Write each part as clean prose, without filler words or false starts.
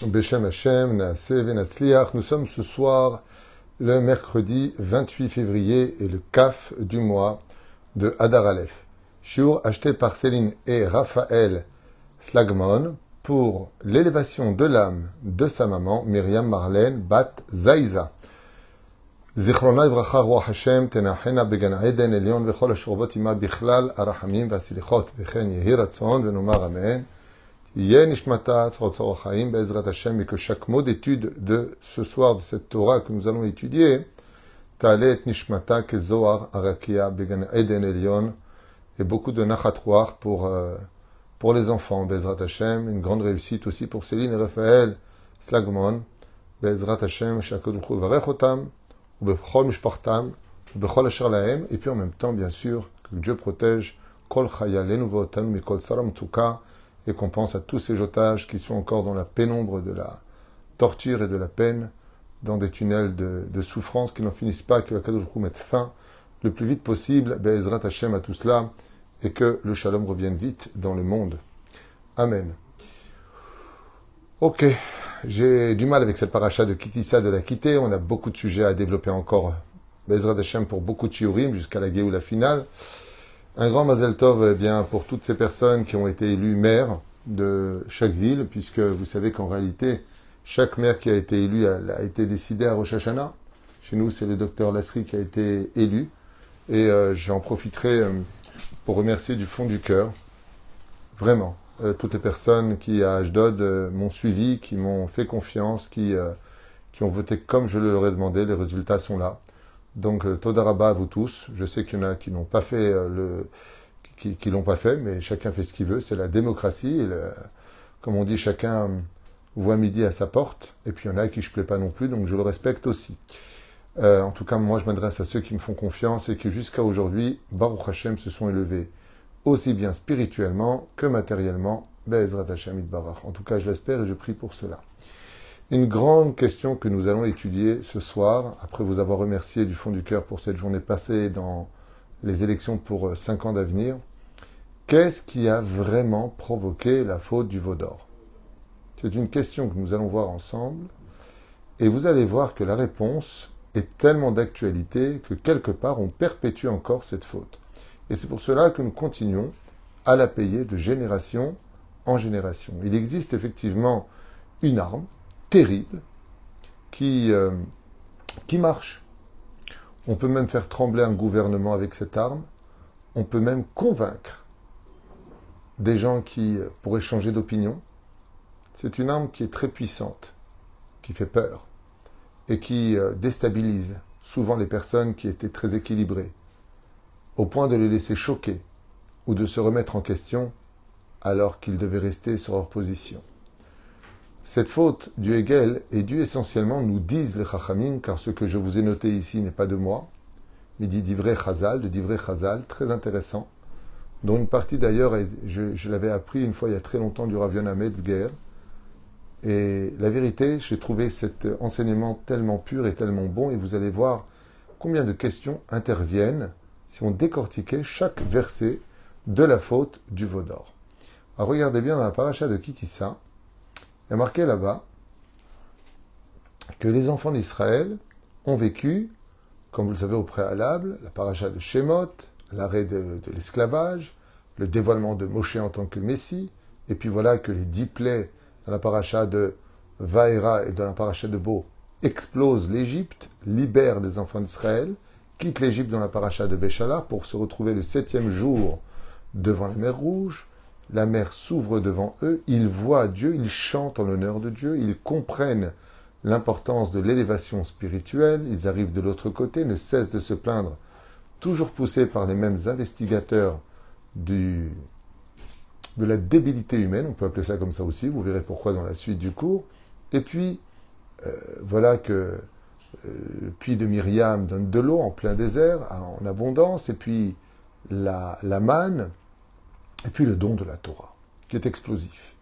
Beshem Hashem, Naaseh Venatzliach. Nous sommes ce soir le mercredi 28 février et le Kaf du mois de Adar Aleph. Shiur acheté par Céline et Raphaël Slagmon pour l'élévation de l'âme de sa maman, Myriam Marlène Bat Zaïza. זיכרונה לברכה רוח השם תנחנה בגן עדן עליון וכל השורבות עמה בכלל הרחמים והסליחות וכן יהי רצון ונאמר אמן. תהיה נשמתה צרצור החיים בעזרת השם et que chaque mot d'étude de ce soir de cette Torah que nous allons étudier תעלה את נשמתה כזוהר הרקיע בגן עדן עליון et beaucoup de nachat ruach pour les enfants בעזרת השם, une grande réussite aussi pour Céline et Raphaël Slagmon בעזרת השם שהקדוש ברוך הוא יברך אותם ובכל משפחתם, ובכל אשר להם, et puis en même temps, bien sûr, que Dieu protège Kol Chayalenu Ve'otanu Mikol Saram Tuka, et qu'on pense à tous ces otages qui sont encore dans la pénombre de la torture et de la peine, dans des tunnels de souffrance qui n'en finissent pas, que Akadosh Baruch Hu mette fin le plus vite possible, Be'ezrat Hashem à tout cela, et que le shalom revienne vite dans le monde. Amen. Ok. J'ai du mal avec cette paracha de Kitissa de la quitter. On a beaucoup de sujets à développer encore. Bezrat Hashem pour beaucoup de shiurim jusqu'à la Géoula finale. Un grand Mazel Tov eh bien, pour toutes ces personnes qui ont été élues maires de chaque ville, puisque vous savez qu'en réalité, chaque maire qui a été élu a été décidé à Rosh Hashanah. Chez nous, c'est le docteur Lasri qui a été élu. Et j'en profiterai pour remercier du fond du cœur. Vraiment. Toutes les personnes qui, à Ashdod, m'ont suivi, qui m'ont fait confiance, qui ont voté comme je leur ai demandé. Les résultats sont là. Donc, Toda Rabba à vous tous. Je sais qu'il y en a qui n'ont pas fait qui l'ont pas fait, mais chacun fait ce qu'il veut. C'est la démocratie. Et comme on dit, chacun voit midi à sa porte. Et puis, il y en a à qui je plais pas non plus, donc je le respecte aussi. En tout cas, moi, je m'adresse à ceux qui me font confiance et qui, jusqu'à aujourd'hui, Baruch Hashem, se sont élevés aussi bien spirituellement que matériellement, Be'ezrat Hashem Yitbarach. En tout cas, je l'espère et je prie pour cela. Une grande question que nous allons étudier ce soir, après vous avoir remercié du fond du cœur pour cette journée passée dans les élections pour 5 ans d'avenir. Qu'est-ce qui a vraiment provoqué la faute du veau d'or? C'est une question que nous allons voir ensemble et vous allez voir que la réponse est tellement d'actualité que quelque part on perpétue encore cette faute. Et c'est pour cela que nous continuons à la payer de génération en génération. Il existe effectivement une arme terrible qui marche. On peut même faire trembler un gouvernement avec cette arme. On peut même convaincre des gens qui pourraient changer d'opinion. C'est une arme qui est très puissante, qui fait peur et qui déstabilise souvent les personnes qui étaient très équilibrées, au point de les laisser choquer ou de se remettre en question alors qu'ils devaient rester sur leur position. Cette faute du Hegel est due essentiellement, nous disent les Chachamim, car ce que je vous ai noté ici n'est pas de moi, mais dit d'Ivrei Chazal, de d'Ivrei Chazal, très intéressant, dont une partie d'ailleurs, je l'avais appris une fois il y a très longtemps du Rav Yonah Metzger, et la vérité, j'ai trouvé cet enseignement tellement pur et tellement bon, et vous allez voir combien de questions interviennent si on décortiquait chaque verset de la faute du veau d'or. Alors regardez bien dans la paracha de Kitissa, il y a marqué là-bas que les enfants d'Israël ont vécu, comme vous le savez au préalable, la paracha de Shemot, l'arrêt de l'esclavage, le dévoilement de Moshe en tant que Messie, et puis voilà que les 10 plaies dans la paracha de Vaïra et dans la paracha de Bo explosent l'Égypte, libèrent les enfants d'Israël, quittent l'Égypte dans la paracha de Béchala pour se retrouver le 7e jour devant la mer Rouge. La mer s'ouvre devant eux, ils voient Dieu, ils chantent en l'honneur de Dieu, ils comprennent l'importance de l'élévation spirituelle, ils arrivent de l'autre côté, ne cessent de se plaindre, toujours poussés par les mêmes investigateurs de la débilité humaine, on peut appeler ça comme ça aussi, vous verrez pourquoi dans la suite du cours. Et puis, voilà que le puits de Myriam donne de l'eau en plein désert, en abondance, et puis la manne, et puis le don de la Torah, qui est explosif.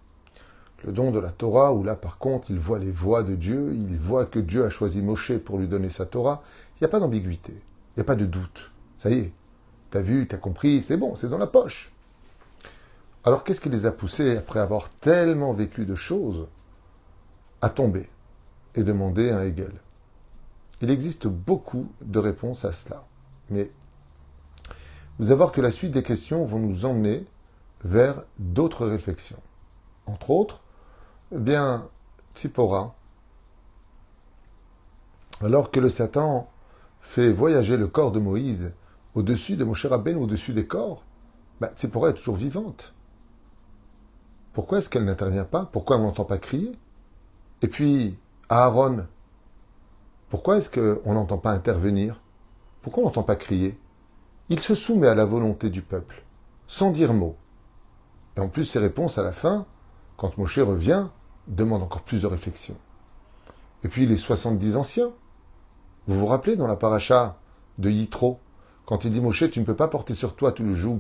Le don de la Torah, où là par contre, il voit les voies de Dieu, il voit que Dieu a choisi Moshe pour lui donner sa Torah, il n'y a pas d'ambiguïté, il n'y a pas de doute. Ça y est, t'as vu, t'as compris, c'est bon, c'est dans la poche. Alors qu'est-ce qui les a poussés, après avoir tellement vécu de choses, à tomber et demander un Hegel? Il existe beaucoup de réponses à cela. Mais vous allez voir que la suite des questions vont nous emmener vers d'autres réflexions. Entre autres, eh bien, Tzipora, alors que le Satan fait voyager le corps de Moïse au-dessus de Moshe Rabbeinu, au-dessus des corps, Tzipora est toujours vivante. Pourquoi est-ce qu'elle n'intervient pas? Pourquoi on n'entend pas crier? Et puis, Aaron, pourquoi est-ce qu'on n'entend pas intervenir? Pourquoi on n'entend pas crier? Il se soumet à la volonté du peuple, sans dire mot. Et en plus, ses réponses à la fin, quand Moshe revient, demandent encore plus de réflexion. Et puis les 70 anciens, vous vous rappelez dans la paracha de Yitro, quand il dit Moshe, tu ne peux pas porter sur toi tout le joug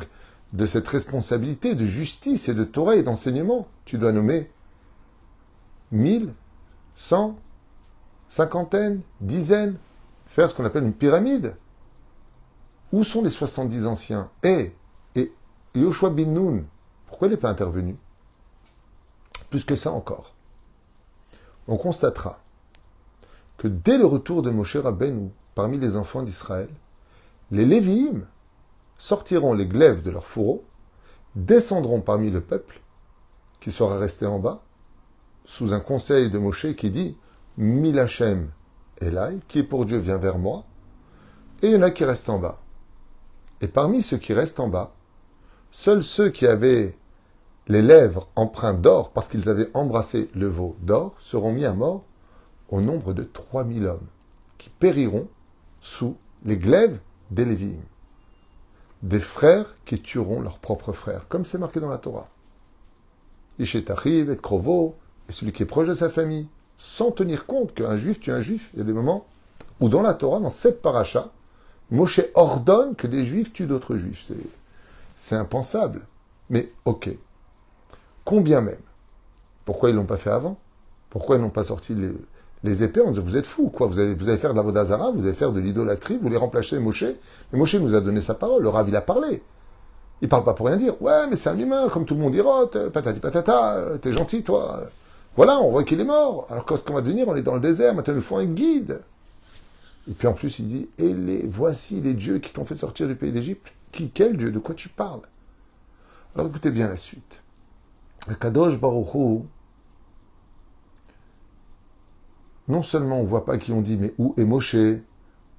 de cette responsabilité de justice et de Torah et d'enseignement. Tu dois nommer 1000, 100, cinquantaine, dizaines, faire ce qu'on appelle une pyramide. Où sont les 70 anciens? Et Yoshua bin Nun, pourquoi il n'est pas intervenu? Plus que ça encore. On constatera que dès le retour de Moshe Rabbeinu parmi les enfants d'Israël, les Lévi'im sortiront les glaives de leurs fourreaux, descendront parmi le peuple, qui sera resté en bas, sous un conseil de Moshe qui dit « Milachem Elai » qui est pour Dieu vient vers moi, et il y en a qui restent en bas. Et parmi ceux qui restent en bas, seuls ceux qui avaient les lèvres empreintes d'or, parce qu'ils avaient embrassé le veau d'or, seront mis à mort au nombre de 3000 hommes, qui périront sous les glaives des Lévi'im. Des frères qui tueront leurs propres frères, comme c'est marqué dans la Torah. Ishetachiv, et Krovo, et celui qui est proche de sa famille, sans tenir compte qu'un juif tue un juif. Il y a des moments où dans la Torah, dans cette paracha, Moshe ordonne que des juifs tuent d'autres juifs. C'est impensable. Mais ok. Combien même? Pourquoi ils ne l'ont pas fait avant? Pourquoi ils n'ont pas sorti les épées en disant vous êtes fous, quoi? Vous allez faire de la vodazara, vous allez faire de l'idolâtrie, vous voulez remplacer Moshe. Mais Moshe nous a donné sa parole, le Rav il a parlé. Il parle pas pour rien dire. Ouais, mais c'est un humain, comme tout le monde dira, patati patata, t'es gentil, toi. Voilà, on voit qu'il est mort. Alors qu'est-ce qu'on va devenir? On est dans le désert, maintenant il nous faut un guide. Et puis en plus, il dit, voici les dieux qui t'ont fait sortir du pays d'Égypte. Quel dieu? De quoi tu parles? Alors écoutez bien la suite. Le Kadosh Baruch Hu, non seulement on ne voit pas qui ont dit, mais où est Moshe,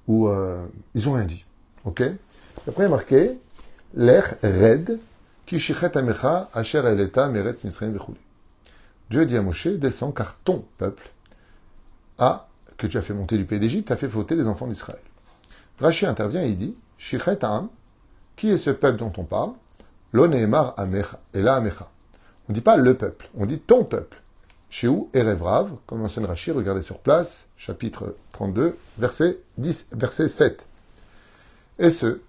ou ils n'ont rien dit. Ok? Après il y a marqué, Lech Red, Ki Shichet Amecha, Asher Eleta, Meret Misraim Vechuli. Dieu dit à Moshe, descends, car ton peuple que tu as fait monter du pays d'Égypte, a fait fauter les enfants d'Israël. Rashi intervient et il dit, Shichet Am, qui est ce peuple dont on parle? Lo Nehemar Amecha, Ela Amecha. On ne dit pas le peuple, on dit ton peuple. Chez où Erev Rav, comme l'enseigne Rashi, regardez sur place, chapitre 32, verset 7. Et ce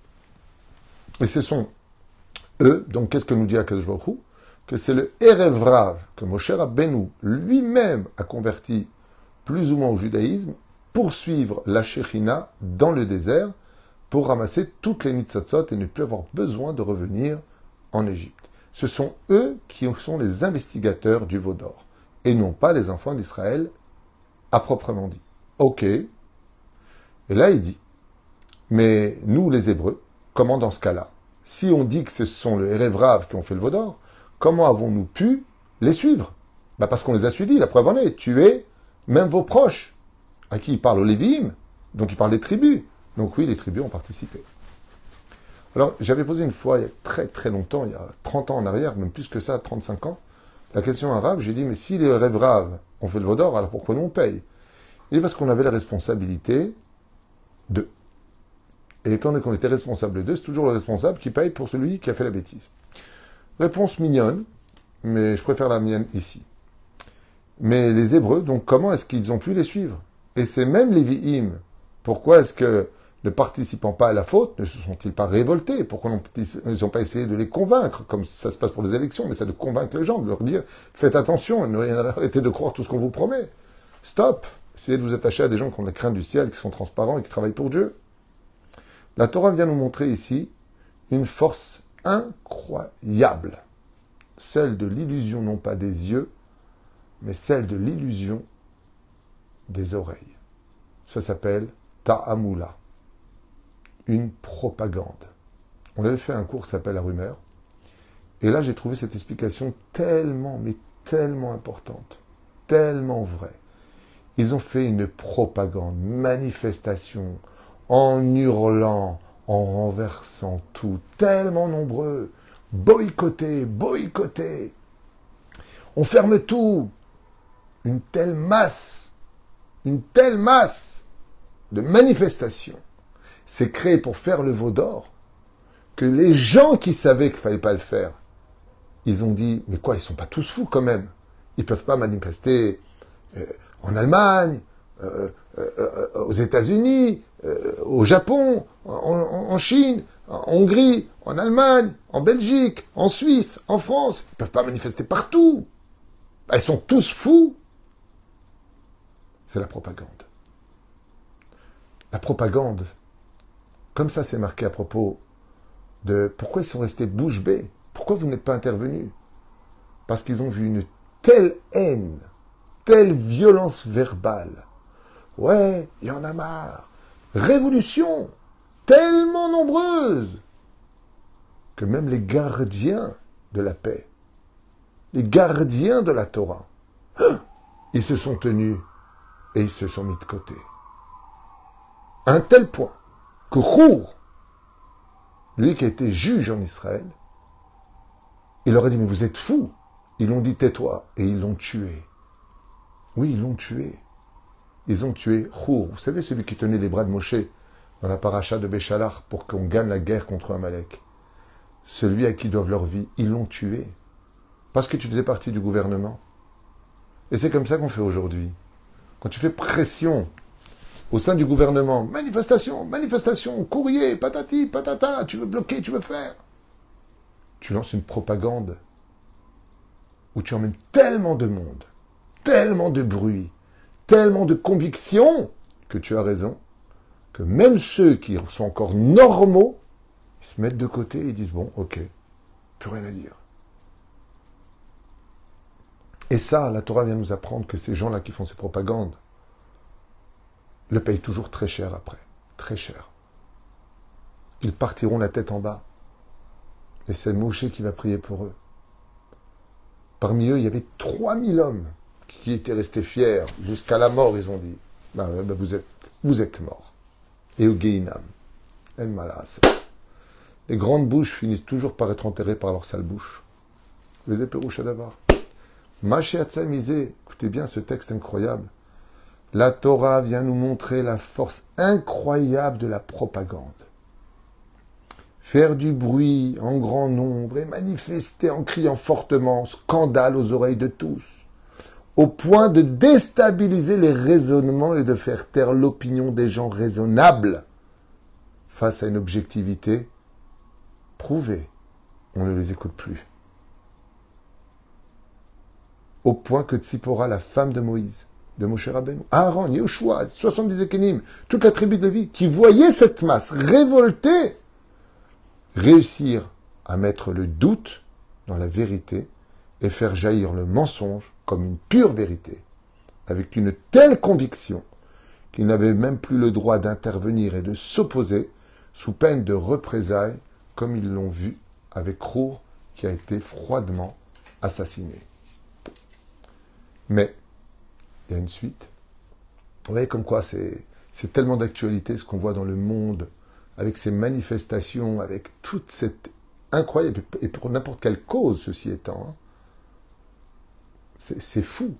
sont eux, donc qu'est-ce que nous dit Akadosh Baruch Hu? Que c'est le Erev Rav que Moshe Rabbeinu lui-même a converti plus ou moins au judaïsme pour suivre la Shechina dans le désert pour ramasser toutes les nitzotzot et ne plus avoir besoin de revenir en Égypte. Ce sont eux qui sont les investigateurs du veau d'or et non pas les enfants d'Israël à proprement dit. Ok. Et là, il dit, mais nous, les Hébreux, comment dans ce cas-là? Si on dit que ce sont les Erev Rav qui ont fait le veau d'or, comment avons-nous pu les suivre? Parce qu'on les a suivis, la preuve en est, tuer même vos proches, à qui il parle aux Lévi'im, donc il parle des tribus. Donc oui, les tribus ont participé. Alors, j'avais posé une fois, il y a très très longtemps, il y a 30 ans en arrière, même plus que ça, 35 ans, la question arabe, j'ai dit, mais si les Erev Rav ont fait le veau d'or, alors pourquoi nous on paye? Il dit parce qu'on avait la responsabilité d'eux. Et étant donné qu'on était responsable d'eux, c'est toujours le responsable qui paye pour celui qui a fait la bêtise. Réponse mignonne, mais je préfère la mienne ici. Mais les Hébreux, donc comment est-ce qu'ils ont pu les suivre? Et c'est même les Lévi'im. Pourquoi est-ce que, ne participant pas à la faute, ne se sont-ils pas révoltés? Pourquoi ils n'ont pas essayé de les convaincre, comme ça se passe pour les élections, mais ça de convaincre les gens, de leur dire, faites attention, arrêtez de croire tout ce qu'on vous promet. Stop! Essayez de vous attacher à des gens qui ont la crainte du ciel, qui sont transparents et qui travaillent pour Dieu. La Torah vient nous montrer ici une force incroyable, celle de l'illusion non pas des yeux, mais celle de l'illusion des oreilles. Ça s'appelle ta'amula, une propagande. On avait fait un cours qui s'appelle La Rumeur. Et là, j'ai trouvé cette explication tellement, mais tellement importante, tellement vraie. Ils ont fait une propagande, manifestation, en hurlant, en renversant tout, tellement nombreux. Boycotter, boycotter. On ferme tout. Une telle masse de manifestations s'est créée pour faire le veau d'or que les gens qui savaient qu'il ne fallait pas le faire, ils ont dit, mais quoi, ils ne sont pas tous fous quand même. Ils ne peuvent pas manifester en Allemagne, aux États-Unis, au Japon, en Chine, en Hongrie, en Allemagne, en Belgique, en Suisse, en France. Ils ne peuvent pas manifester partout. Ils sont tous fous. C'est la propagande. La propagande, comme ça c'est marqué à propos de pourquoi ils sont restés bouche bée. Pourquoi vous n'êtes pas intervenus? Parce qu'ils ont vu une telle haine, telle violence verbale. Ouais, il y en a marre. Révolution, tellement nombreuse, que même les gardiens de la paix, les gardiens de la Torah, ils se sont tenus et ils se sont mis de côté. À un tel point que Chour, lui qui a été juge en Israël, il leur a dit, mais vous êtes fous. Ils l'ont dit, tais-toi, et ils l'ont tué. Oui, ils l'ont tué. Ils ont tué Chour. Vous savez, celui qui tenait les bras de Moshe dans la paracha de Béchalar pour qu'on gagne la guerre contre Amalek. Celui à qui ils doivent leur vie, ils l'ont tué. Parce que tu faisais partie du gouvernement. Et c'est comme ça qu'on fait aujourd'hui. Quand tu fais pression au sein du gouvernement, manifestation, courrier, patati, patata, tu veux bloquer, tu veux faire. Tu lances une propagande où tu emmènes tellement de monde, tellement de bruit, tellement de conviction que tu as raison, que même ceux qui sont encore normaux, ils se mettent de côté et ils disent, bon, ok, plus rien à dire. Et ça, la Torah vient nous apprendre que ces gens-là qui font ces propagandes le payent toujours très cher après. Très cher. Ils partiront la tête en bas. Et c'est Moshe qui va prier pour eux. Parmi eux, il y avait 3000 hommes qui étaient restés fiers. Jusqu'à la mort, ils ont dit, vous êtes morts. Et au Gehinam. El Malas. Les grandes bouches finissent toujours par être enterrées par leur sale bouche. Les éperouches d'abord. Mashiach misé, écoutez bien ce texte incroyable. La Torah vient nous montrer la force incroyable de la propagande. Faire du bruit en grand nombre et manifester en criant fortement, scandale aux oreilles de tous, au point de déstabiliser les raisonnements et de faire taire l'opinion des gens raisonnables face à une objectivité prouvée. On ne les écoute plus. Au point que Tzipora, la femme de Moïse, de Moshe Rabbeinu, Aaron, Yehoshua, 70 Ékénim, toute la tribu de Lévi, qui voyait cette masse révoltée, réussir à mettre le doute dans la vérité et faire jaillir le mensonge comme une pure vérité, avec une telle conviction qu'ils n'avaient même plus le droit d'intervenir et de s'opposer sous peine de représailles, comme ils l'ont vu avec Chour, qui a été froidement assassiné. Mais il y a une suite. Vous voyez comme quoi c'est tellement d'actualité ce qu'on voit dans le monde, avec ces manifestations, avec toute cette incroyable, et pour n'importe quelle cause, ceci étant, hein, c'est fou.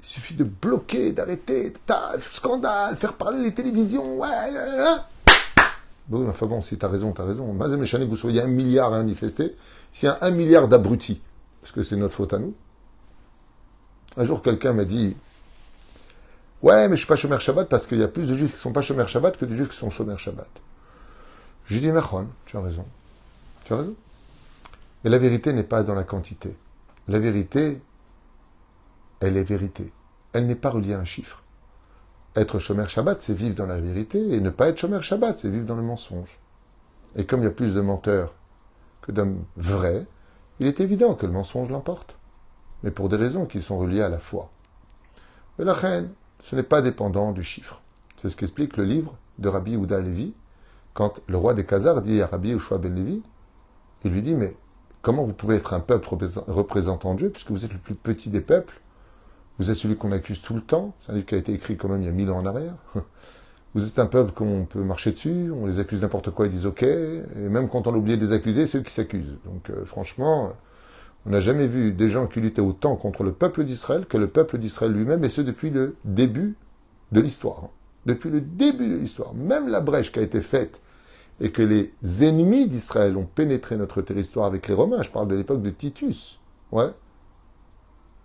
Il suffit de bloquer, d'arrêter, scandale, faire parler les télévisions, Bon, enfin bon, si t'as raison, t'as raison. Mazem Echane, que vous soyez 1 milliard à manifester, s'il y a 1 milliard d'abrutis, parce que c'est notre faute à nous. Un jour, quelqu'un m'a dit, ouais, mais je suis pas chômeur Shabbat parce qu'il y a plus de juifs qui sont pas chômeurs Shabbat que de juifs qui sont chômeurs Shabbat. Je lui dis, Nachon, tu as raison. Tu as raison. Mais la vérité n'est pas dans la quantité. La vérité, elle est vérité. Elle n'est pas reliée à un chiffre. Être chômeur Shabbat, c'est vivre dans la vérité, et ne pas être chômeur Shabbat, c'est vivre dans le mensonge. Et comme il y a plus de menteurs que d'hommes vrais, il est évident que le mensonge l'emporte. Mais pour des raisons qui sont reliées à la foi. Mais la reine, Ce n'est pas dépendant du chiffre. C'est ce qu'explique le livre de Rabbi Yehuda Levi, quand le roi des Khazars dit à Rabbi Yehoshua ben Levi, il lui dit, mais comment vous pouvez être un peuple représentant Dieu, puisque vous êtes le plus petit des peuples, vous êtes celui qu'on accuse tout le temps, c'est un livre qui a été écrit quand même il y a 1000 ans en arrière, vous êtes un peuple qu'on peut marcher dessus, on les accuse n'importe quoi, ils disent ok, et même quand on a oublié de les accuser, c'est eux qui s'accusent. Donc franchement, on n'a jamais vu des gens qui luttaient autant contre le peuple d'Israël que le peuple d'Israël lui-même, et ce depuis le début de l'histoire. Depuis le début de l'histoire. Même la brèche qui a été faite et que les ennemis d'Israël ont pénétré notre territoire avec les Romains, je parle de l'époque de Titus, ouais.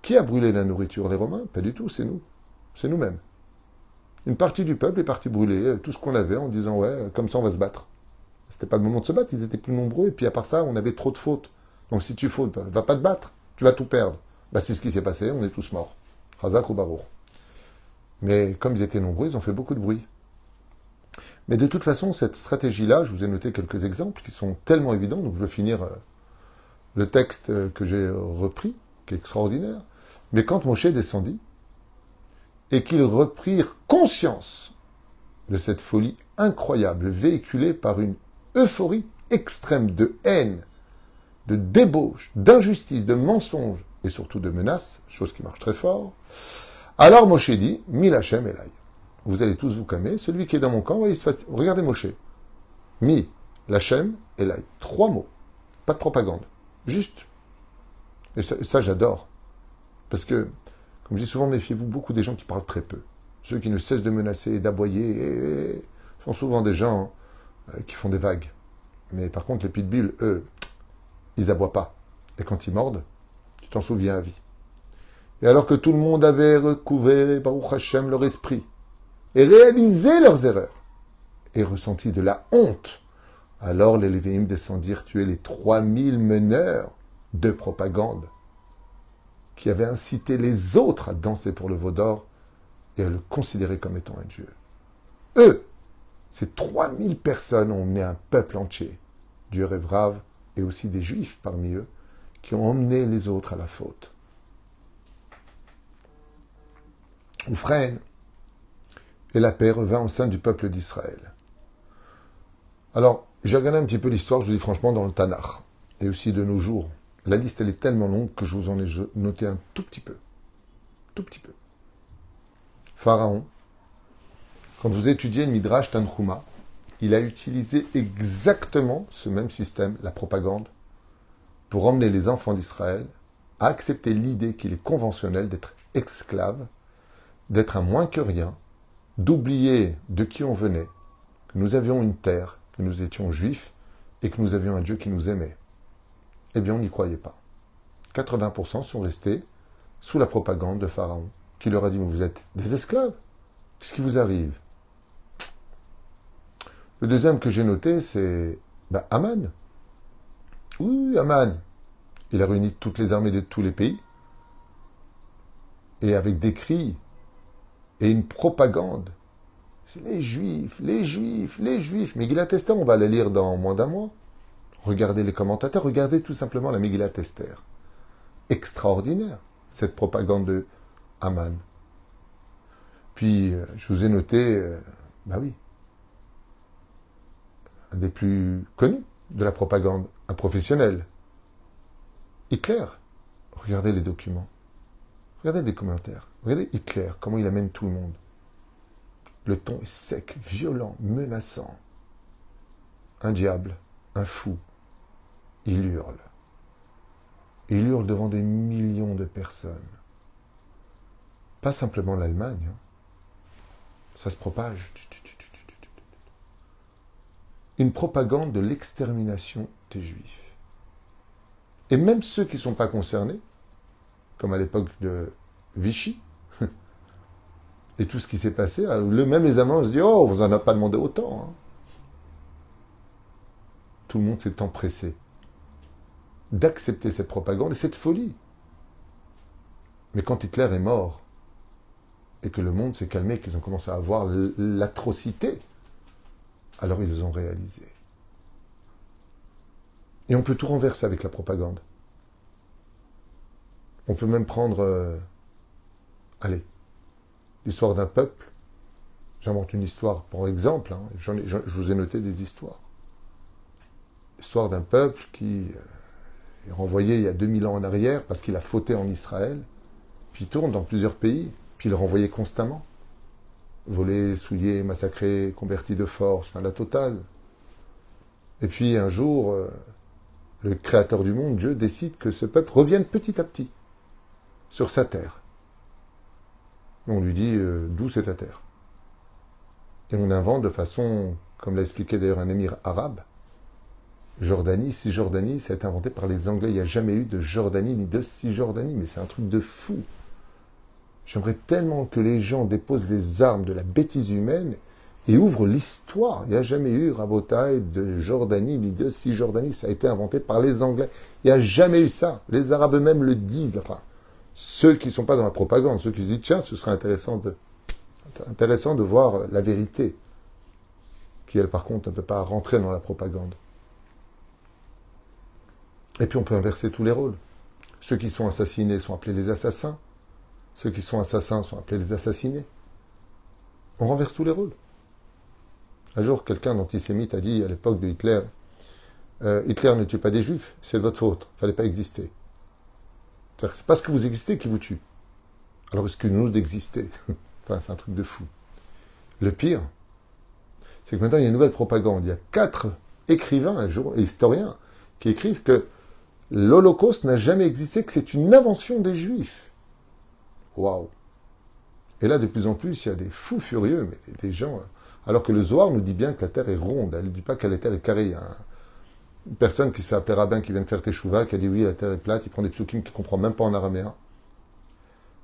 Qui a brûlé la nourriture? Les Romains? Pas du tout, c'est nous. C'est nous-mêmes. Une partie du peuple est partie brûler tout ce qu'on avait en disant ouais, comme ça on va se battre. C'était pas le moment de se battre, ils étaient plus nombreux, et puis à part ça, on avait trop de fautes. Donc si tu fautes, va pas te battre, tu vas tout perdre. Bah, c'est ce qui s'est passé, on est tous morts. Razak ou Baruch. Mais comme ils étaient nombreux, ils ont fait beaucoup de bruit. Mais de toute façon, cette stratégie-là, je vous ai noté quelques exemples qui sont tellement évidents, donc je vais finir le texte que j'ai repris, qui est extraordinaire. Mais quand Moshe descendit, et qu'ils reprirent conscience de cette folie incroyable, véhiculée par une euphorie extrême de haine, de débauche, d'injustice, de mensonge, et surtout de menaces, chose qui marche très fort, alors Moshe dit, Mi Hachem Elai. Vous allez tous vous calmer, celui qui est dans mon camp, regardez Moshe. Mi Hachem Elai. 3 mots, pas de propagande, juste. Et ça j'adore. Parce que, comme je dis souvent, méfiez-vous beaucoup des gens qui parlent très peu. Ceux qui ne cessent de menacer, d'aboyer, sont souvent des gens qui font des vagues. Mais par contre, les pitbulls, eux, ils aboient pas. Et quand ils mordent, tu t'en souviens à vie. Et alors que tout le monde avait recouvert, Baruch Hashem, leur esprit, et réalisé leurs erreurs, et ressenti de la honte, alors les Lévi'im descendirent tuer les 3000 meneurs de propagande qui avaient incité les autres à danser pour le veau d'or et à le considérer comme étant un dieu. Eux, ces 3000 personnes ont emmené un peuple entier, Dieu Révrave, et aussi des juifs parmi eux, qui ont emmené les autres à la faute. Oufren, et la paix revint au sein du peuple d'Israël. Alors, j'ai regardé un petit peu l'histoire, je vous dis franchement, dans le Tanakh, et aussi de nos jours. La liste, elle est tellement longue que je vous en ai noté un tout petit peu. Tout petit peu. Pharaon, quand vous étudiez le Midrash Tanchuma, il a utilisé exactement ce même système, la propagande, pour emmener les enfants d'Israël à accepter l'idée qu'il est conventionnel d'être esclave, d'être un moins que rien, d'oublier de qui on venait, que nous avions une terre, que nous étions juifs et que nous avions un Dieu qui nous aimait. Eh bien, on n'y croyait pas. 80% sont restés sous la propagande de Pharaon, qui leur a dit, mais vous êtes des esclaves. Qu'est-ce qui vous arrive? Le deuxième que j'ai noté, c'est Aman. Oui, Aman. Il a réuni toutes les armées de tous les pays, et avec des cris, et une propagande. C'est les Juifs, les Juifs, les Juifs. Megillat Esther, on va la lire dans moins d'un mois. Regardez les commentateurs, regardez tout simplement la Megillat Esther. Extraordinaire, cette propagande de Haman. Puis, je vous ai noté, oui, un des plus connus de la propagande, un professionnel. Hitler. Regardez les documents. Regardez les commentaires. Regardez Hitler, comment il amène tout le monde. Le ton est sec, violent, menaçant. Un diable, un fou. Il hurle. Il hurle devant des millions de personnes. Pas simplement l'Allemagne. Ça se propage. Une propagande de l'extermination des Juifs. Et même ceux qui ne sont pas concernés, comme à l'époque de Vichy, et tout ce qui s'est passé, le même les Allemands se disent « Oh, vous n'en avez pas demandé autant. Hein. » Tout le monde s'est empressé d'accepter cette propagande et cette folie. Mais quand Hitler est mort, et que le monde s'est calmé, qu'ils ont commencé à voir l'atrocité, alors ils ont réalisé. Et on peut tout renverser avec la propagande. On peut même prendre... allez, l'histoire d'un peuple. J'invente une histoire pour exemple, hein. Je vous ai noté des histoires. L'histoire d'un peuple qui est renvoyé il y a 2000 ans en arrière parce qu'il a fauté en Israël, puis il tourne dans plusieurs pays, puis il est renvoyé constamment. Volé, souillé, massacré, converti de force, enfin la totale. Et puis un jour, le créateur du monde, Dieu, décide que ce peuple revienne petit à petit sur sa terre. Et on lui dit, d'où c'est ta terre? Et on invente de façon, comme l'a expliqué d'ailleurs un émir arabe, Jordanie, Cisjordanie, ça a été inventé par les Anglais. Il n'y a jamais eu de Jordanie ni de Cisjordanie, mais c'est un truc de fou. J'aimerais tellement que les gens déposent les armes de la bêtise humaine et ouvrent l'histoire. Il n'y a jamais eu Rabotai de Jordanie ni de Cisjordanie. Ça a été inventé par les Anglais. Il n'y a jamais eu ça. Les Arabes eux-mêmes le disent. Enfin, ceux qui ne sont pas dans la propagande, ceux qui se disent, tiens, ce serait intéressant de voir la vérité, qui, elle, par contre, ne peut pas rentrer dans la propagande. Et puis on peut inverser tous les rôles. Ceux qui sont assassinés sont appelés les assassins. Ceux qui sont assassins sont appelés les assassinés. On renverse tous les rôles. Un jour, quelqu'un d'antisémite a dit à l'époque de Hitler, Hitler ne tue pas des juifs, c'est de votre faute, il ne fallait pas exister. C'est parce que vous existez qui vous tue. Alors est-ce que nous d'exister? Enfin, c'est un truc de fou. Le pire, c'est que maintenant il y a une nouvelle propagande. Il y a 4 écrivains un jour, et historiens qui écrivent que l'Holocauste n'a jamais existé, que c'est une invention des Juifs. Waouh! Et là, de plus en plus, il y a des fous furieux, mais des gens... Alors que le Zohar nous dit bien que la terre est ronde, elle ne dit pas que la terre est carrée. Il y a une personne qui se fait appeler rabbin, qui vient de faire Teshuvah, qui a dit oui, la terre est plate, il prend des psukim qu'il ne comprend même pas en araméen.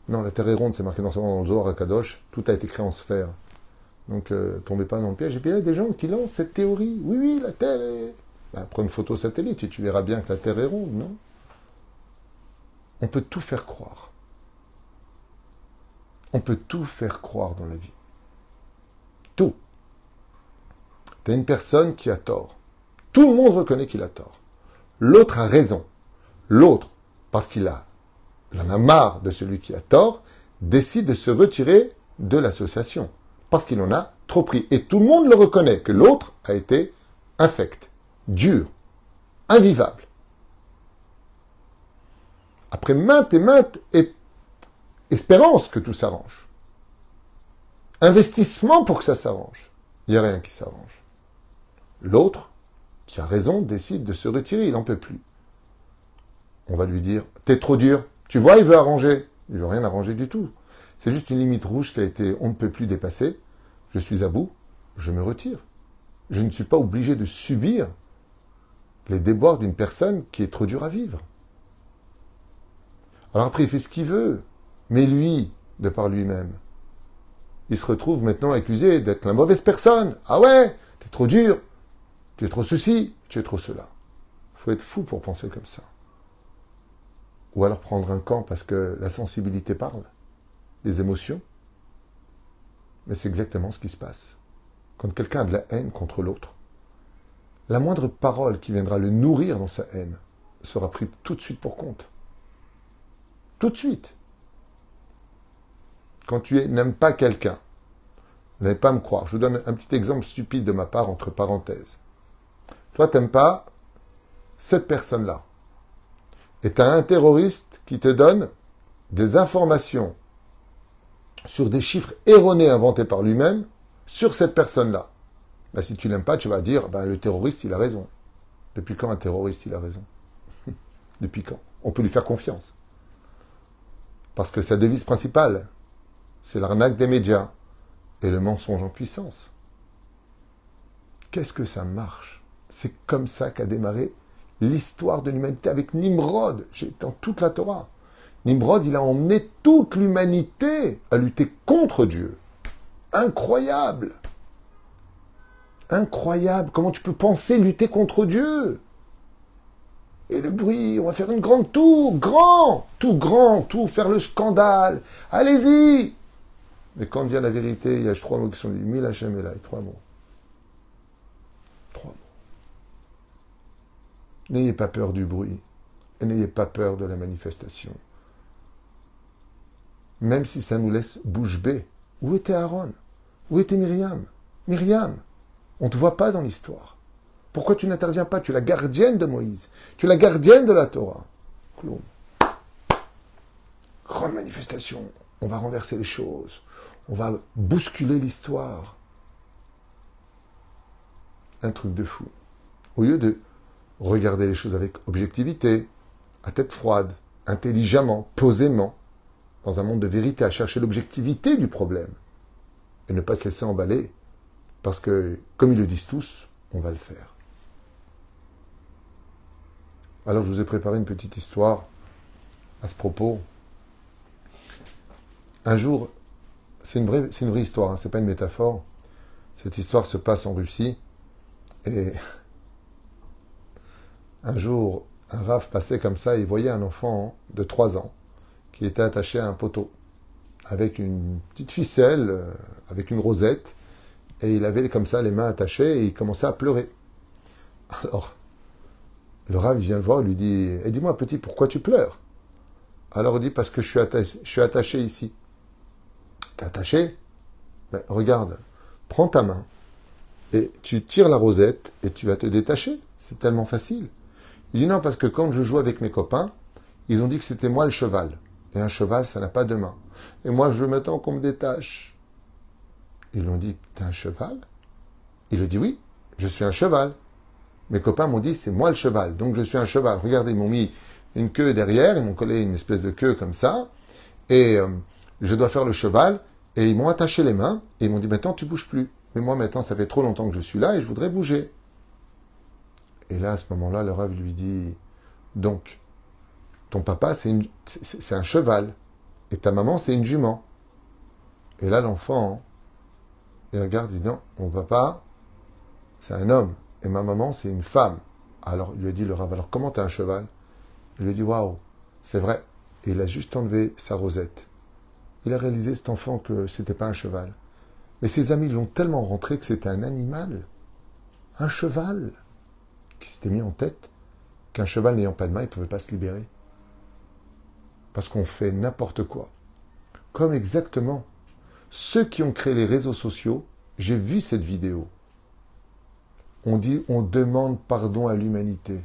Non, la terre est ronde, c'est marqué dans le Zohar à Kadosh, tout a été créé en sphère. Donc, tombez pas dans le piège. Et puis il y a des gens qui lancent cette théorie. Oui, oui, la terre est... Ben, prends une photo satellite et tu verras bien que la terre est ronde, non? On peut tout faire croire. On peut tout faire croire dans la vie. Tout. Tu as une personne qui a tort. Tout le monde reconnaît qu'il a tort. L'autre a raison. L'autre, parce qu'il en a marre de celui qui a tort, décide de se retirer de l'association. Parce qu'il en a trop pris. Et tout le monde le reconnaît, que l'autre a été infect, dur, invivable. Après maintes et maintes espérances que tout s'arrange. Investissement pour que ça s'arrange. Il n'y a rien qui s'arrange. L'autre, qui a raison, décide de se retirer, il n'en peut plus. On va lui dire, t'es trop dur. Tu vois, il veut arranger. Il ne veut rien arranger du tout. C'est juste une limite rouge qui a été, on ne peut plus dépasser. Je suis à bout, je me retire. Je ne suis pas obligé de subir les déboires d'une personne qui est trop dure à vivre. Alors après, il fait ce qu'il veut. Mais lui, de par lui-même, il se retrouve maintenant accusé d'être la mauvaise personne. Ah ouais, t'es trop dur, tu es trop ceci, tu es trop cela. Il faut être fou pour penser comme ça. Ou alors prendre un camp parce que la sensibilité parle, les émotions. Mais c'est exactement ce qui se passe. Quand quelqu'un a de la haine contre l'autre, la moindre parole qui viendra le nourrir dans sa haine sera prise tout de suite pour compte. Tout de suite. Quand tu n'aimes pas quelqu'un, vous n'allez pas me croire. Je vous donne un petit exemple stupide de ma part, entre parenthèses. Toi, tu n'aimes pas cette personne-là. Et tu as un terroriste qui te donne des informations sur des chiffres erronés inventés par lui-même sur cette personne-là. Ben, si tu l'aimes pas, tu vas dire, ben, le terroriste, il a raison. Depuis quand un terroriste, il a raison? Depuis quand? On peut lui faire confiance. Parce que sa devise principale, c'est l'arnaque des médias et le mensonge en puissance. Qu'est-ce que ça marche? C'est comme ça qu'a démarré l'histoire de l'humanité avec Nimrod, dans toute la Torah. Nimrod, il a emmené toute l'humanité à lutter contre Dieu. Incroyable! Incroyable! Comment tu peux penser lutter contre Dieu? Et le bruit, on va faire une grande tour, tout, faire le scandale. Allez-y! Mais quand vient la vérité, il y a 3 mots qui sont dits. Mille Hachem et là, 3 mots. 3 mots. N'ayez pas peur du bruit. Et n'ayez pas peur de la manifestation. Même si ça nous laisse bouche bée, Où était Aaron? Où était Myriam? Myriam, on ne te voit pas dans l'histoire. Pourquoi tu n'interviens pas? Tu es la gardienne de Moïse. Tu es la gardienne de la Torah. Cloum. Grande manifestation. On va renverser les choses. On va bousculer l'histoire. Un truc de fou. Au lieu de regarder les choses avec objectivité, à tête froide, intelligemment, posément, dans un monde de vérité, à chercher l'objectivité du problème, et ne pas se laisser emballer, parce que, comme ils le disent tous, on va le faire. Alors, je vous ai préparé une petite histoire à ce propos. Un jour, c'est une vraie histoire, hein, c'est pas une métaphore. Cette histoire se passe en Russie, et un jour, un rav passait comme ça, et il voyait un enfant de 3 ans qui était attaché à un poteau, avec une petite ficelle, avec une rosette, et il avait comme ça les mains attachées, et il commençait à pleurer. Alors, le rav vient le voir, lui dit « dis-moi petit, pourquoi tu pleures ?» Alors il dit « Parce que je suis attaché ici. » « T'es attaché ? Mais regarde, prends ta main, et tu tires la rosette, et tu vas te détacher. C'est tellement facile. » Il dit « Non, parce que quand je joue avec mes copains, ils ont dit que c'était moi le cheval. Et un cheval, ça n'a pas de main. Et moi, je veux maintenant qu'on me détache. » Ils lui ont dit « T'es un cheval ?» Il lui dit « Oui, je suis un cheval. Mes copains m'ont dit « C'est moi le cheval, donc je suis un cheval. » Regardez, ils m'ont mis une queue derrière, ils m'ont collé une espèce de queue comme ça, et je dois faire le cheval, et ils m'ont attaché les mains, et ils m'ont dit « Maintenant, tu bouges plus. » Mais moi, maintenant, ça fait trop longtemps que je suis là, et je voudrais bouger. Et là, à ce moment-là, le rav lui dit « Donc, ton papa, c'est un cheval, et ta maman, c'est une jument. » Et là, l'enfant, il regarde, il dit « Non, mon papa, c'est un homme, et ma maman, c'est une femme. » Alors, il lui a dit le rav « Alors, comment t'es un cheval ?» Il lui a dit « Waouh, c'est vrai. » Et il a juste enlevé sa rosette. Il a réalisé, cet enfant, que c'était pas un cheval. Mais ses amis l'ont tellement rentré que c'était un animal. Un cheval qui s'était mis en tête qu'un cheval n'ayant pas de main, il ne pouvait pas se libérer. Parce qu'on fait n'importe quoi. Comme exactement ceux qui ont créé les réseaux sociaux, j'ai vu cette vidéo. On dit, on demande pardon à l'humanité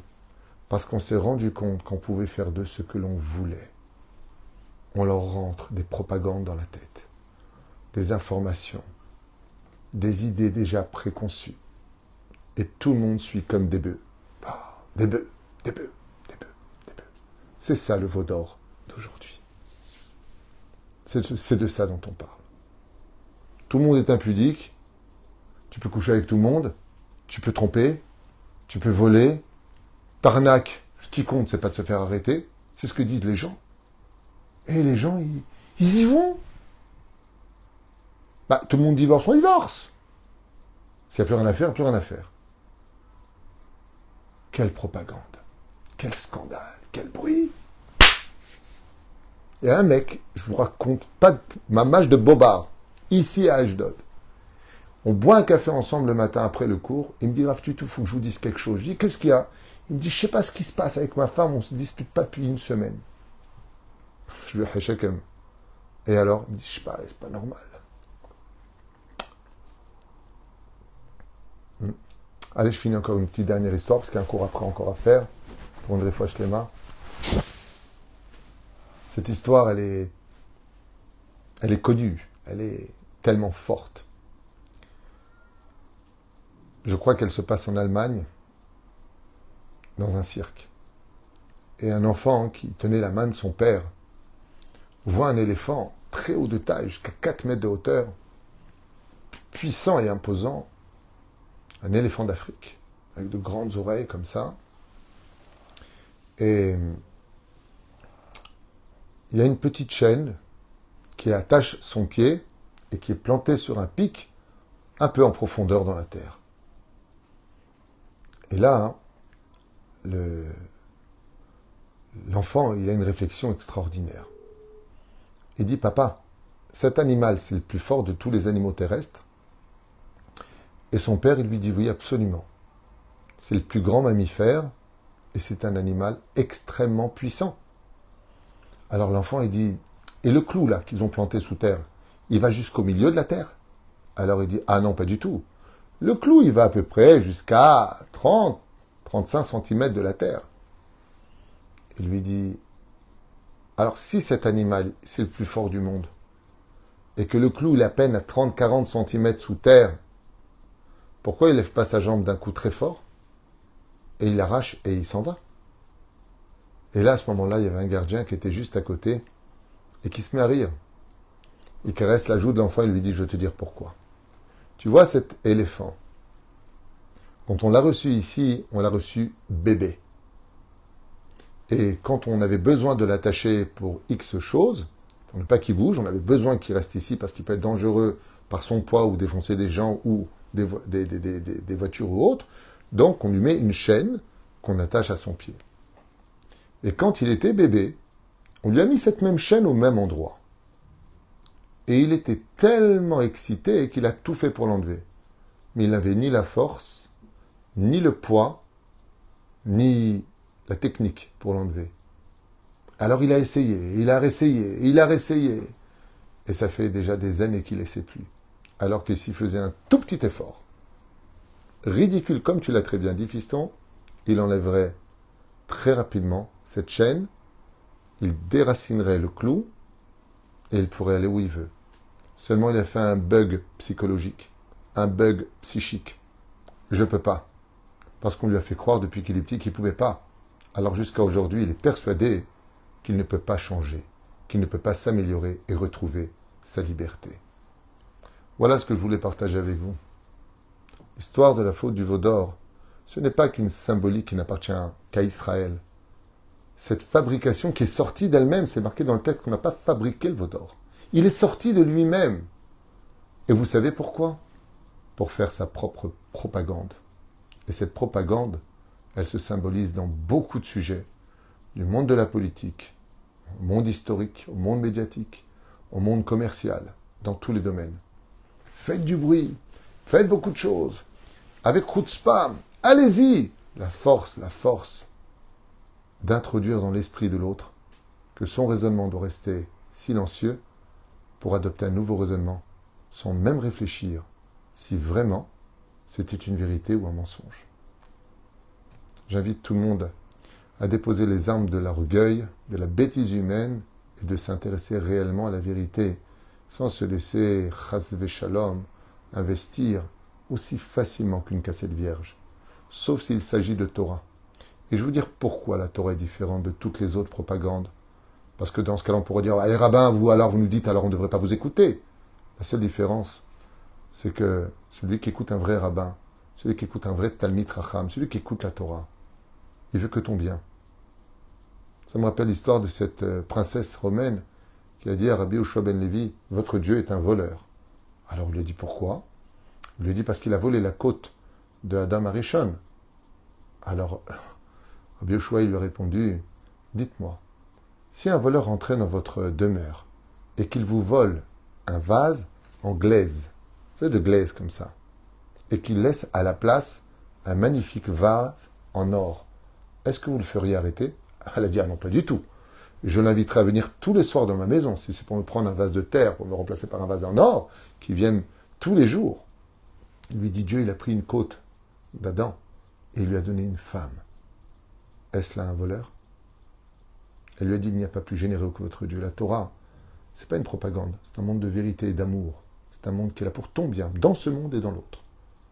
parce qu'on s'est rendu compte qu'on pouvait faire d'eux ce que l'on voulait. On leur rentre des propagandes dans la tête, des informations, des idées déjà préconçues. Et tout le monde suit comme des bœufs. Ah, des bœufs, des bœufs, des bœufs, des bœufs. C'est ça le veau d'or d'aujourd'hui. C'est de ça dont on parle. Tout le monde est impudique. Tu peux coucher avec tout le monde. Tu peux tromper. Tu peux voler. T'arnaques. Ce qui compte, c'est pas de se faire arrêter. C'est ce que disent les gens. Et les gens, ils y vont. Bah, tout le monde divorce, on divorce. S'il n'y a plus rien à faire, plus rien à faire. Quelle propagande. Quel scandale. Quel bruit. Et un mec, je vous raconte pas ma mâche de bobard, ici à Ashdod. On boit un café ensemble le matin après le cours. Il me dit, Rav, il faut que je vous dise quelque chose. Je dis, qu'est-ce qu'il y a? Il me dit, je sais pas ce qui se passe avec ma femme, on se dispute pas depuis une semaine. Je lui ai dit, et alors? Il me dit, je sais pas, c'est pas normal. Allez, je finis encore une petite dernière histoire, parce qu'il y a un cours après encore à faire. Pour André Fouachlema. Cette histoire, elle est connue. Elle est tellement forte. Je crois qu'elle se passe en Allemagne, dans un cirque. Et un enfant qui tenait la main de son père voit un éléphant très haut de taille, jusqu'à 4 mètres de hauteur, puissant et imposant, un éléphant d'Afrique, avec de grandes oreilles comme ça. Et il y a une petite chaîne qui attache son pied et qui est plantée sur un pic un peu en profondeur dans la terre. Et là, l'enfant, il a une réflexion extraordinaire. Il dit, papa, cet animal, c'est le plus fort de tous les animaux terrestres. Et son père, il lui dit, oui, absolument. C'est le plus grand mammifère et c'est un animal extrêmement puissant. Alors l'enfant, il dit, et le clou là qu'ils ont planté sous terre, il va jusqu'au milieu de la terre. Alors il dit, ah non, pas du tout. Le clou, il va à peu près jusqu'à 30, 35 cm de la terre. Il lui dit, alors si cet animal, c'est le plus fort du monde, et que le clou, il est à peine à 30, 40 cm sous terre, pourquoi il lève pas sa jambe d'un coup très fort, et il l'arrache et il s'en va? Et là, à ce moment-là, il y avait un gardien qui était juste à côté, et qui se met à rire. Il caresse la joue de l'enfant et lui dit, je vais te dire pourquoi. Tu vois cet éléphant, quand on l'a reçu ici, on l'a reçu bébé. Et quand on avait besoin de l'attacher pour X choses, pour ne pas qu'il bouge, on avait besoin qu'il reste ici parce qu'il peut être dangereux par son poids ou défoncer des gens ou des voitures ou autres. Donc on lui met une chaîne qu'on attache à son pied. Et quand il était bébé, on lui a mis cette même chaîne au même endroit. Et il était tellement excité qu'il a tout fait pour l'enlever. Mais il n'avait ni la force, ni le poids, ni la technique pour l'enlever. Alors il a essayé, il a réessayé, il a réessayé. Et ça fait déjà des années qu'il n'essaie plus. Alors que s'il faisait un tout petit effort, ridicule comme tu l'as très bien dit, fiston, il enlèverait très rapidement cette chaîne, il déracinerait le clou et il pourrait aller où il veut. Seulement il a fait un bug psychologique, un bug psychique. Je peux pas. Parce qu'on lui a fait croire depuis qu'il est petit qu'il ne pouvait pas. Alors jusqu'à aujourd'hui, il est persuadé qu'il ne peut pas changer, qu'il ne peut pas s'améliorer et retrouver sa liberté. Voilà ce que je voulais partager avec vous. L'histoire de la faute du veau d'or, ce n'est pas qu'une symbolique qui n'appartient qu'à Israël. Cette fabrication qui est sortie d'elle-même, c'est marqué dans le texte qu'on n'a pas fabriqué le veau d'or. Il est sorti de lui-même. Et vous savez pourquoi? Pour faire sa propre propagande. Et cette propagande, elle se symbolise dans beaucoup de sujets, du monde de la politique, au monde historique, au monde médiatique, au monde commercial, dans tous les domaines. Faites du bruit, faites beaucoup de choses. Avec chutzpah, allez-y. La force d'introduire dans l'esprit de l'autre que son raisonnement doit rester silencieux pour adopter un nouveau raisonnement, sans même réfléchir si vraiment c'était une vérité ou un mensonge. J'invite tout le monde à déposer les armes de l'orgueil, de la bêtise humaine et de s'intéresser réellement à la vérité, sans se laisser, chas v'shalom, investir aussi facilement qu'une cassette vierge, sauf s'il s'agit de Torah. Et je vais vous dire pourquoi la Torah est différente de toutes les autres propagandes. Parce que dans ce cas-là, on pourrait dire, les rabbins, vous nous dites, alors on ne devrait pas vous écouter. La seule différence, c'est que celui qui écoute un vrai rabbin, celui qui écoute un vrai Talmid Racham, celui qui écoute la Torah, il veut que ton bien. Ça me rappelle l'histoire de cette princesse romaine qui a dit à Rabbi Yoshua ben Levi, votre Dieu est un voleur. Alors il lui a dit pourquoi? Il lui a dit parce qu'il a volé la côte de Adam Arishon. Alors Rabbi Yoshua il lui a répondu, dites-moi, si un voleur entrait dans votre demeure et qu'il vous vole un vase en glaise, vous savez, de glaise comme ça, et qu'il laisse à la place un magnifique vase en or, est-ce que vous le feriez arrêter? Elle a dit, ah non, pas du tout. Je l'inviterai à venir tous les soirs dans ma maison, si c'est pour me prendre un vase de terre, pour me remplacer par un vase en or, qui vienne tous les jours. Il lui dit, Dieu, il a pris une côte d'Adam et il lui a donné une femme. Est-ce là un voleur? Elle lui a dit, il n'y a pas plus généreux que votre Dieu. La Torah, c'est pas une propagande, c'est un monde de vérité et d'amour. C'est un monde qui est là pour ton bien, dans ce monde et dans l'autre.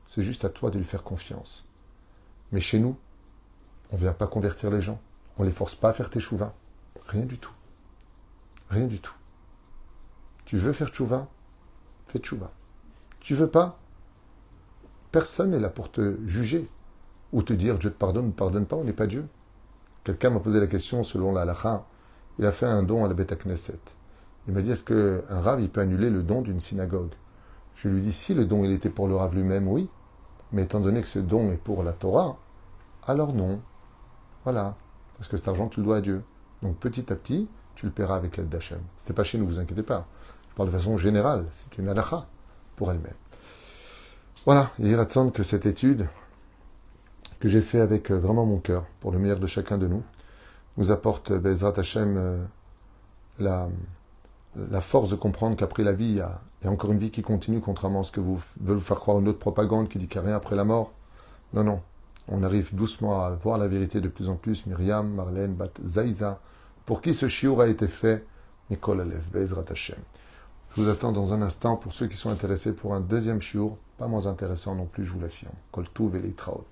C'est juste à toi de lui faire confiance. Mais chez nous, on ne vient pas convertir les gens. On ne les force pas à faire teshuva. Rien du tout. Rien du tout. Tu veux faire teshuva? Fais teshuva. Tu veux pas? Personne n'est là pour te juger ou te dire Dieu te pardonne ou ne pardonne pas, on n'est pas Dieu. Quelqu'un m'a posé la question selon la halakha. Il a fait un don à la Beth Knesset. Il m'a dit, est-ce qu'un rave, il peut annuler le don d'une synagogue? Je lui ai dit, si le don il était pour le rave lui-même, oui. Mais étant donné que ce don est pour la Torah, alors non. Voilà. Parce que cet argent, tu le dois à Dieu. Donc petit à petit, tu le paieras avec l'aide d'Hachem. C'était pas chez nous, vous inquiétez pas. Je parle de façon générale. C'est une halakha pour elle-même. Voilà. Et il ratson que cette étude que j'ai fait avec vraiment mon cœur, pour le meilleur de chacun de nous, nous apporte Bezrat Hachem la force de comprendre qu'après la vie, il y a encore une vie qui continue, contrairement à ce que vous veulent vous faire croire une autre propagande qui dit qu'il n'y a rien après la mort. Non, non. On arrive doucement à voir la vérité de plus en plus. Myriam, Marlène, Bat Zaïza, pour qui ce shiur a été fait, Nicole Alev, Bezrat Hashem. Je vous attends dans un instant pour ceux qui sont intéressés pour un deuxième shiur, pas moins intéressant non plus, je vous l'affirme. Kol Tuv et Leitraot.